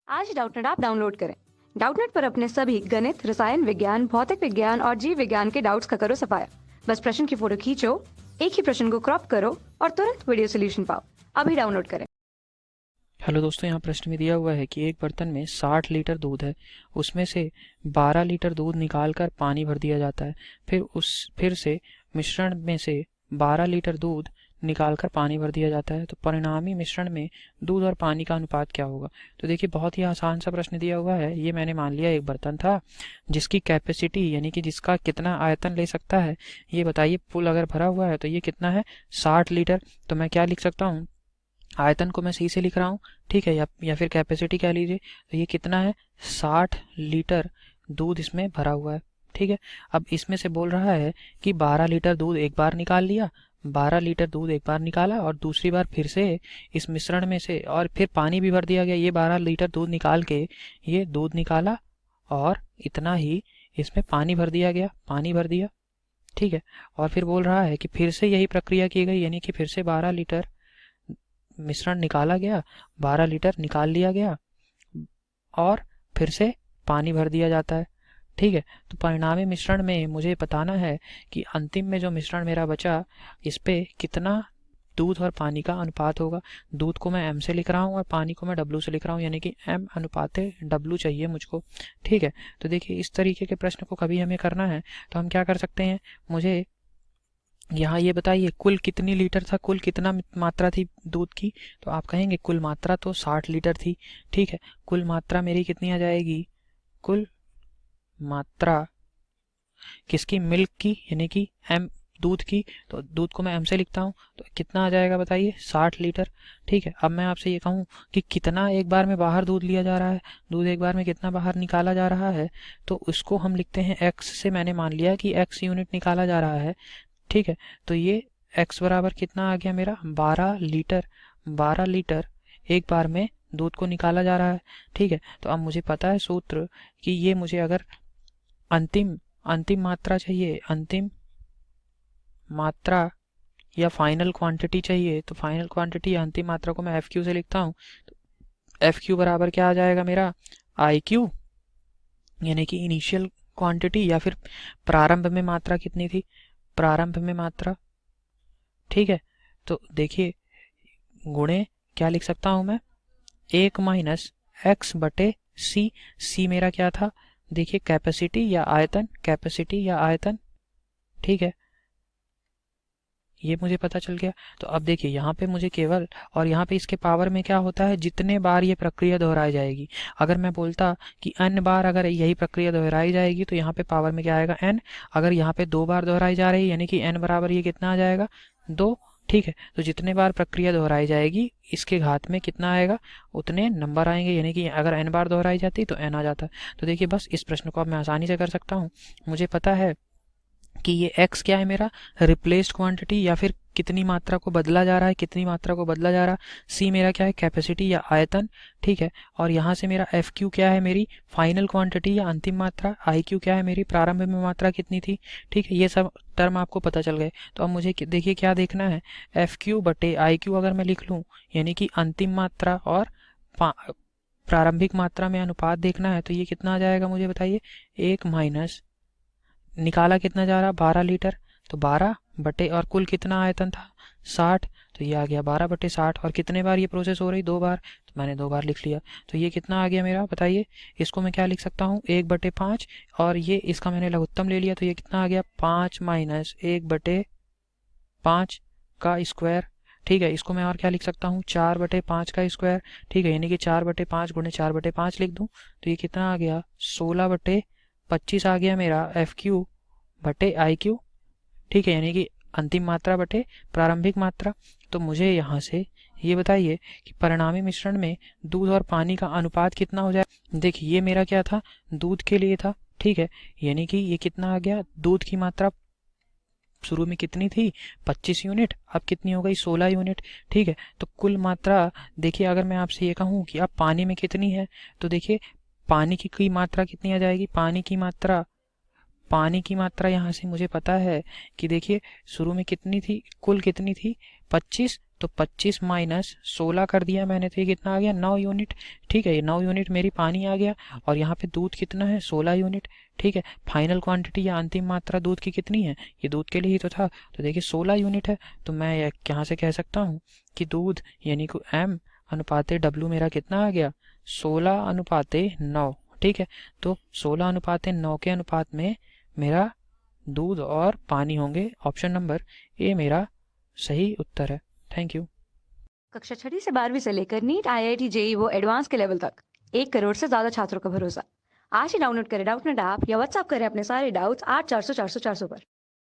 आज Doubtnut app download करें। Doubtnut पर अपने सभी गणित, रसायन विज्ञान, भौतिक विज्ञान और जीव विज्ञान के डाउट्स का करो सफाया। बस प्रश्न की फोटो खींचो, एक ही प्रश्न को क्रॉप करो और तुरंत वीडियो सोल्यूशन पाओ। अभी डाउनलोड करें। हेलो दोस्तों, यहाँ प्रश्न में दिया हुआ है कि एक बर्तन में 60 लीटर दूध है, उसमें से 12 लीटर दूध निकालकर पानी भर दिया जाता है। फिर से मिश्रण में से 12 लीटर दूध निकालकर पानी भर दिया जाता है, तो परिणामी मिश्रण में दूध और पानी का अनुपात क्या होगा। तो देखिए, बहुत ही आसान सा प्रश्न दिया हुआ है। ये मैंने मान लिया एक बर्तन था जिसकी कैपेसिटी यानी कि जिसका कितना आयतन ले सकता है ये बताइए। फुल अगर भरा हुआ है तो ये कितना है, 60 लीटर। तो मैं क्या लिख सकता हूँ, आयतन को मैं सी से लिख रहा हूँ, ठीक है, या फिर कैपेसिटी कह लीजिए। तो ये कितना है, 60 लीटर दूध इसमें भरा हुआ है, ठीक है। अब इसमें से बोल रहा है कि 12 लीटर दूध एक बार निकाल लिया, 12 लीटर दूध एक बार निकाला और दूसरी बार फिर से इस मिश्रण में से और फिर पानी भी भर दिया गया। ये 12 लीटर दूध निकाल के ये दूध निकाला और इतना ही इसमें पानी भर दिया गया, पानी भर दिया, ठीक है। और फिर बोल रहा है कि फिर से यही प्रक्रिया की गई, यानी कि फिर से 12 लीटर मिश्रण निकाला गया, 12 लीटर निकाल लिया गया और फिर से पानी भर दिया जाता है, ठीक है। तो परिणामी मिश्रण में मुझे बताना है कि अंतिम में जो मिश्रण मेरा बचा इस पे कितना दूध और पानी का अनुपात होगा। दूध को मैं m से लिख रहा हूँ और पानी को मैं w से लिख रहा हूँ, यानी कि m अनुपाते w चाहिए मुझको, ठीक है। तो देखिए, इस तरीके के प्रश्न को कभी हमें करना है तो हम क्या कर सकते हैं, मुझे यहाँ ये बताइए कुल कितनी लीटर था, कुल कितना मात्रा थी दूध की। तो आप कहेंगे कुल मात्रा तो 60 लीटर थी, ठीक है। कुल मात्रा मेरी कितनी आ जाएगी, कुल मात्रा किसकी, मिल्क की, यानी कि एम, दूध की। तो दूध को मैं एम से लिखता हूँ, तो कितना आ जाएगा बताइए, 60 लीटर, ठीक है। अब मैं आपसे ये कहूँ कि कितना एक बार में बाहर दूध लिया जा रहा है, दूध एक बार में कितना बाहर निकाला जा रहा है, तो उसको हम लिखते हैं एक्स से। मैंने मान लिया कि एक्स यूनिट निकाला जा रहा है, ठीक है। तो ये x बराबर कितना आ गया मेरा, 12 लीटर। 12 लीटर एक बार में दूध को निकाला जा रहा है, ठीक है। तो अब मुझे पता है सूत्र कि ये मुझे अगर अंतिम अंतिम मात्रा चाहिए, अंतिम मात्रा या फाइनल क्वांटिटी चाहिए, तो फाइनल क्वांटिटी या अंतिम मात्रा को मैं एफ क्यू से लिखता हूँ। तो एफ क्यू बराबर क्या आ जाएगा मेरा, आई क्यू, यानी कि इनिशियल क्वांटिटी या फिर प्रारंभ में मात्रा कितनी थी, प्रारंभ में मात्रा, ठीक है। तो देखिए, गुणे क्या लिख सकता हूं मैं, 1 माइनस एक्स बटे सी। सी मेरा क्या था, देखिए कैपेसिटी या आयतन, कैपेसिटी या आयतन, ठीक है, ये मुझे पता चल गया। तो अब देखिए यहाँ पे मुझे केवल, और यहाँ पे इसके पावर में क्या होता है, जितने बार ये प्रक्रिया दोहराई जाएगी। अगर मैं बोलता कि n बार अगर यही प्रक्रिया दोहराई जाएगी तो यहाँ पे पावर में क्या आएगा, n। अगर यहाँ पे 2 बार दोहराई जा रही है यानी कि n बराबर ये कितना आ जाएगा, 2, ठीक है। तो जितने बार प्रक्रिया दोहराई जाएगी इसके घात में कितना आएगा, उतने नंबर आएंगे, यानी कि अगर n बार दोहराई जाती तो n आ जाता। तो देखिए, बस इस प्रश्न को अब मैं आसानी से कर सकता हूँ। मुझे पता है कि ये x क्या है मेरा, रिप्लेस्ड क्वांटिटी या फिर कितनी मात्रा को बदला जा रहा है, कितनी मात्रा को बदला जा रहा है। c मेरा क्या है, कैपेसिटी या आयतन, ठीक है। और यहाँ से मेरा एफ क्यू क्या है, मेरी फाइनल क्वांटिटी या अंतिम मात्रा। आई क्यू क्या है, मेरी प्रारंभ में मात्रा कितनी थी, ठीक है। ये सब टर्म आपको पता चल गए। तो अब मुझे देखिए क्या देखना है, एफ क्यू बटे आई क्यू अगर मैं लिख लूँ, यानी कि अंतिम मात्रा और प्रारंभिक मात्रा में अनुपात देखना है, तो ये कितना आ जाएगा मुझे बताइए, 1 माइनस निकाला कितना जा रहा, 12 लीटर, तो 12 बटे, और कुल कितना आयतन था, 60। तो ये आ गया 12 बटे 60। और कितने बार ये प्रोसेस हो रही, 2 बार, तो मैंने 2 बार लिख लिया। तो ये कितना आ गया मेरा बताइए, इसको मैं क्या लिख सकता हूँ, 1 बटे 5, और ये इसका मैंने लघुत्तम ले लिया, तो ये कितना आ गया, 5 माइनस 1 बटे 5 का स्क्वायर, ठीक है। इसको मैं और क्या लिख सकता हूँ, 4 बटे 5 का स्क्वायर, ठीक है, यानी कि 4 बटे 5 गुणे 4 बटे 5 लिख दूँ, तो ये कितना आ गया, 16 बटे 25 आ गया मेरा एफ क्यू बटे आई क्यू, ठीक है, यानी कि अंतिम मात्रा बटे प्रारंभिक मात्रा। तो मुझे यहाँ से ये बताइए कि परिणामी मिश्रण में दूध और पानी का अनुपात कितना हो जाए। देखिए, ये मेरा क्या था, दूध के लिए था, ठीक है, यानी कि ये कितना आ गया, दूध की मात्रा शुरू में कितनी थी, 25 यूनिट, अब कितनी हो गई, 16 यूनिट, ठीक है। तो कुल मात्रा देखिए, अगर मैं आपसे ये कहूँ कि अब पानी में कितनी है, तो देखिए पानी की मात्रा कितनी आ जाएगी, पानी की मात्रा पानी की मात्रा यहाँ से मुझे पता है कि देखिए शुरू में कितनी थी, कुल कितनी थी 25, तो 25 माइनस 16 कर दिया मैंने, तो ये कितना आ गया 9 यूनिट। ठीक है, ये 9 यूनिट मेरी पानी आ गया। और यहाँ पे दूध कितना है 16 यूनिट। ठीक है, फाइनल क्वांटिटी या अंतिम मात्रा दूध की कितनी है, ये दूध के लिए ही तो था, तो देखिए 16 यूनिट है। तो मैं यहाँ से कह सकता हूँ कि दूध यानी कि M अनुपाते W मेरा कितना आ गया 16:9। ठीक है, तो 16:9 के अनुपात में मेरा दूध और पानी होंगे। ऑप्शन नंबर ए मेरा सही उत्तर है। Thank you. कक्षा 6 से 12वीं से लेकर नीट, IIT, JEE वो एडवांस के लेवल तक 1 करोड़ से ज्यादा छात्रों का भरोसा। आज ही डाउनलोड करें डाउटनेट ऐप या व्हाट्सएप करें अपने सारे डाउट्स 8400 400 400 पर।